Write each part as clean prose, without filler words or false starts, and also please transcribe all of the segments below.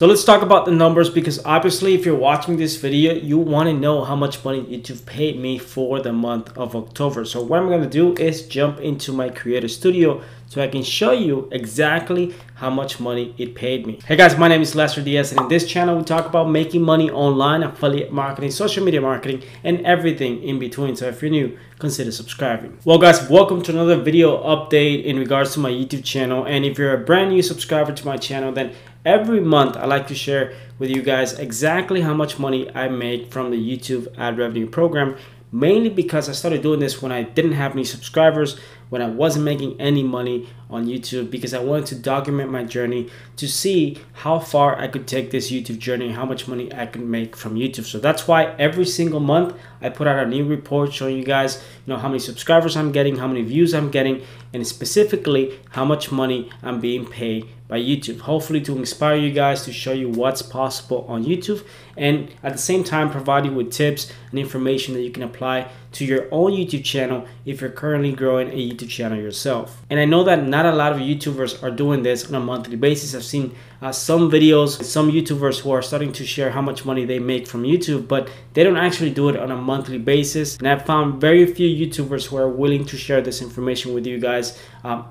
So let's talk about the numbers, because obviously if you're watching this video, you want to know how much money YouTube paid me for the month of October. So what I'm going to do is jump into my Creator Studio so I can show you exactly how much money it paid me. Hey guys, my name is Lester Diaz, and in this channel we talk about making money online, affiliate marketing, social media marketing, and everything in between. So if you're new, consider subscribing. Well guys, welcome to another video update in regards to my YouTube channel. And if you're a brand new subscriber to my channel, then every month I like to share with you guys exactly how much money I make from the YouTube ad revenue program, mainly because I started doing this when I didn't have any subscribers, when I wasn't making any money on YouTube, because I wanted to document my journey to see how far I could take this YouTube journey and how much money I could make from YouTube. So that's why every single month I put out a new report showing you guys, how many subscribers I'm getting, how many views I'm getting, and specifically how much money I'm being paid by YouTube. Hopefully to inspire you guys, to show you what's possible on YouTube, and at the same time provide you with tips and information that you can apply to your own YouTube channel if you're currently growing a YouTube channel yourself. And I know that not a lot of YouTubers are doing this on a monthly basis. I've seen some videos, some YouTubers who are starting to share how much money they make from YouTube, but they don't actually do it on a monthly basis. And I've found very few YouTubers who are willing to share this information with you guys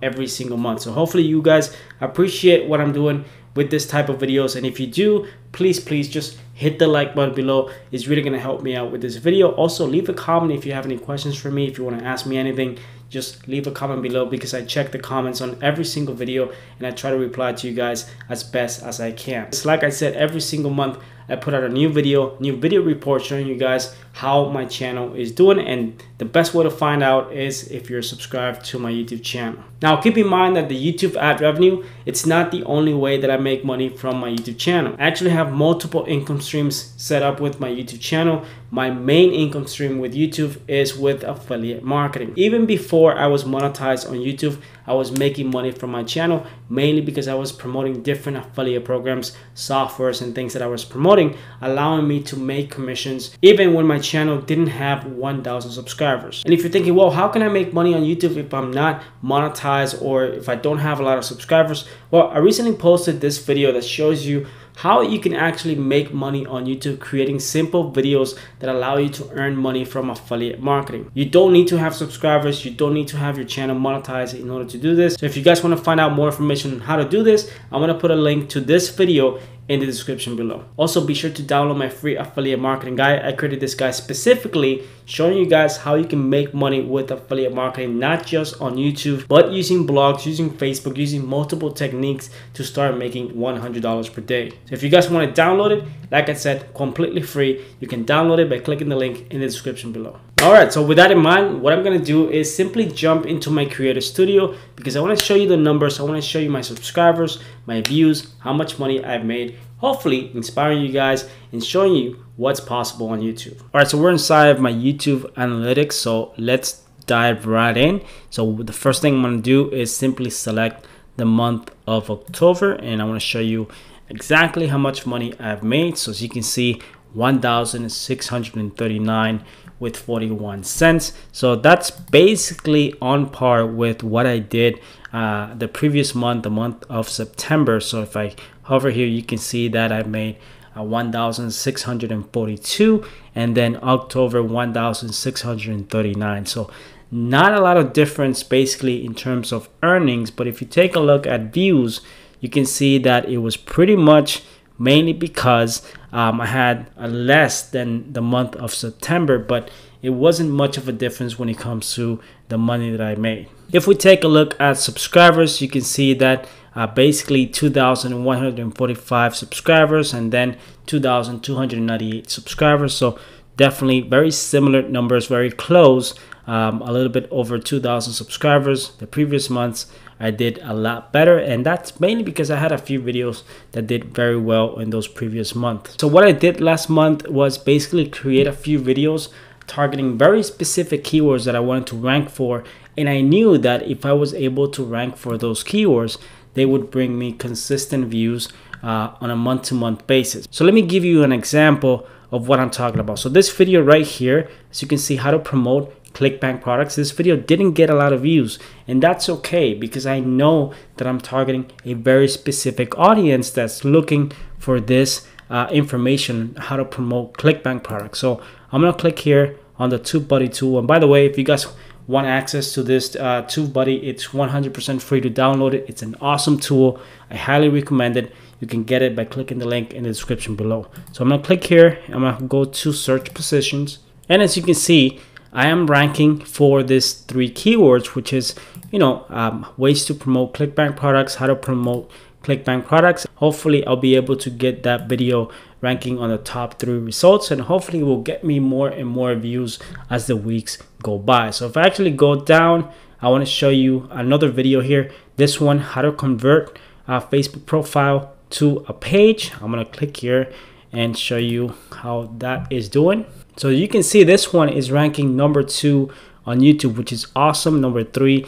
every single month. So hopefully you guys appreciate what I'm doing with this type of videos, and if you do, please just hit the like button below. It's really going to help me out with this video. Also, leave a comment if you have any questions for me. If you want to ask me anything, just leave a comment below, because I check the comments on every single video and I try to reply to you guys as best as I can. It's like I said, every single month I put out a new video report showing you guys how my channel is doing, and the best way to find out is if you're subscribed to my YouTube channel. Now keep in mind that the YouTube ad revenue, it's not the only way that I make money from my YouTube channel. I actually have multiple income streams set up with my YouTube channel. My main income stream with YouTube is with affiliate marketing. Even before I was monetized on YouTube, I was making money from my channel, mainly because I was promoting different affiliate programs, softwares, and things that I was promoting, allowing me to make commissions even when my channel didn't have 1,000 subscribers. And if you're thinking, well, how can I make money on YouTube if I'm not monetized or if I don't have a lot of subscribers? Well, I recently posted this video that shows you how you can actually make money on YouTube creating simple videos that allow you to earn money from affiliate marketing. You don't need to have subscribers, you don't need to have your channel monetized in order to do this. So if you guys want to find out more information on how to do this, I'm going to put a link to this video in the description below. Also, be sure to download my free affiliate marketing guide. I created this guide specifically showing you guys how you can make money with affiliate marketing, not just on YouTube, but using blogs, using Facebook, using multiple techniques to start making $100 per day. So if you guys want to download it, like I said, completely free. You can download it by clicking the link in the description below. Alright, so with that in mind, what I'm going to do is simply jump into my Creator Studio, because I want to show you the numbers. I want to show you my subscribers, my views, how much money I've made, hopefully inspiring you guys and showing you what's possible on YouTube. Alright, so we're inside of my YouTube analytics, so let's dive right in. So the first thing I'm going to do is simply select the month of October, and I want to show you exactly how much money I've made. So as you can see, 1,639 with 41 cents. So that's basically on par with what I did the previous month, the month of September. So if I hover here, you can see that I made 1,642, and then October 1,639. So not a lot of difference basically in terms of earnings, but if you take a look at views, you can see that it was pretty much mainly because I had less than the month of September, but it wasn't much of a difference when it comes to the money that I made. If we take a look at subscribers, you can see that basically 2,145 subscribers and then 2,298 subscribers. So definitely very similar numbers, very close. A little bit over 2,000 subscribers. The previous months I did a lot better, and that's mainly because I had a few videos that did very well in those previous months. So what I did last month was basically create a few videos targeting very specific keywords that I wanted to rank for, and I knew that if I was able to rank for those keywords, they would bring me consistent views on a month-to-month basis. So let me give you an example of what I'm talking about. So this video right here, as you can see, how to promote ClickBank products. This video didn't get a lot of views, and that's okay because I know that I'm targeting a very specific audience that's looking for this information, how to promote ClickBank products. So I'm gonna click here on the TubeBuddy tool. And by the way, if you guys want access to this TubeBuddy, it's 100% free to download it. It's an awesome tool. I highly recommend it. You can get it by clicking the link in the description below. So I'm gonna click here. I'm gonna go to search positions. And as you can see, I am ranking for this 3 keywords, which is, ways to promote ClickBank products, how to promote ClickBank products. Hopefully I'll be able to get that video ranking on the top 3 results, and hopefully it will get me more and more views as the weeks go by. So if I actually go down, I want to show you another video here. This one, how to convert a Facebook profile to a page. I'm going to click here and show you how that is doing. So you can see this one is ranking number 2 on YouTube, which is awesome. Number 3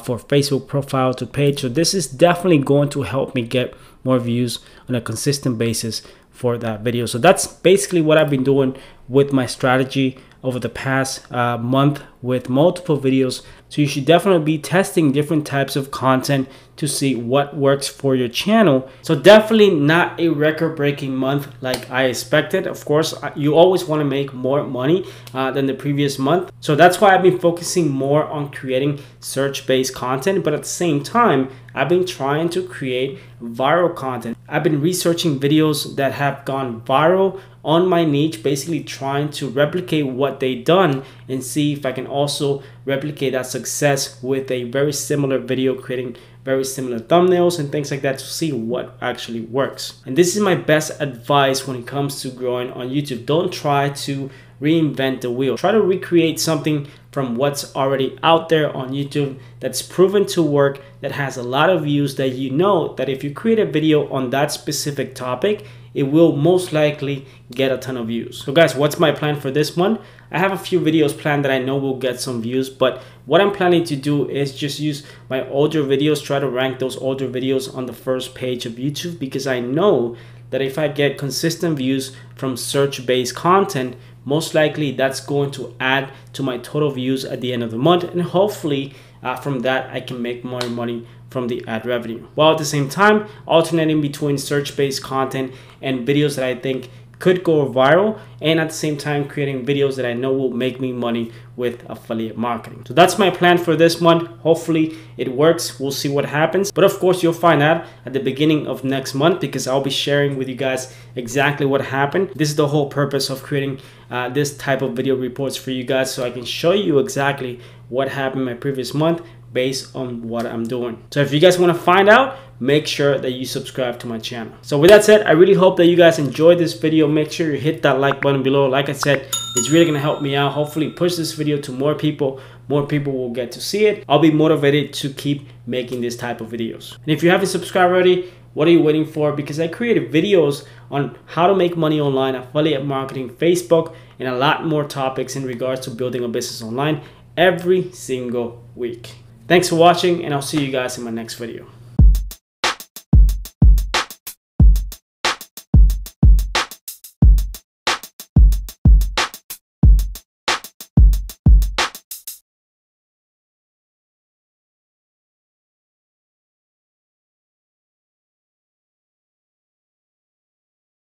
for Facebook profile to page. So this is definitely going to help me get more views on a consistent basis for that video. So that's basically what I've been doing with my strategy over the past month with multiple videos. So you should definitely be testing different types of content to see what works for your channel. So definitely not a record-breaking month like I expected. Of course, you always want to make more money than the previous month. So that's why I've been focusing more on creating search-based content. But at the same time, I've been trying to create viral content. I've been researching videos that have gone viral on my niche, basically trying to replicate what they've done and see if I can also replicate that success with a very similar video, creating very similar thumbnails and things like that to see what actually works. And this is my best advice when it comes to growing on YouTube. Don't try to reinvent the wheel. Try to recreate something from what's already out there on YouTube that's proven to work, that has a lot of views, that you know that if you create a video on that specific topic, it will most likely get a ton of views. So guys, what's my plan for this month? I have a few videos planned that I know will get some views, but what I'm planning to do is just use my older videos, try to rank those older videos on the first page of YouTube, because I know that if I get consistent views from search-based content, most likely that's going to add to my total views at the end of the month, and hopefully from that I can make more money from the ad revenue, while at the same time alternating between search-based content and videos that I think could go viral, and at the same time creating videos that I know will make me money with affiliate marketing. So that's my plan for this month. Hopefully it works. We'll see what happens, but of course you'll find out at the beginning of next month, because I'll be sharing with you guys exactly what happened. This is the whole purpose of creating this type of video reports for you guys, so I can show you exactly what happened my previous month based on what I'm doing. So if you guys want to find out, make sure that you subscribe to my channel. So with that said, I really hope that you guys enjoyed this video. Make sure you hit that like button below. Like I said, it's really gonna help me out. Hopefully push this video to more people. More people will get to see it. I'll be motivated to keep making this type of videos. And if you haven't subscribed already, what are you waiting for? Because I created videos on how to make money online, affiliate marketing, Facebook, and a lot more topics in regards to building a business online every single week. Thanks for watching, and I'll see you guys in my next video.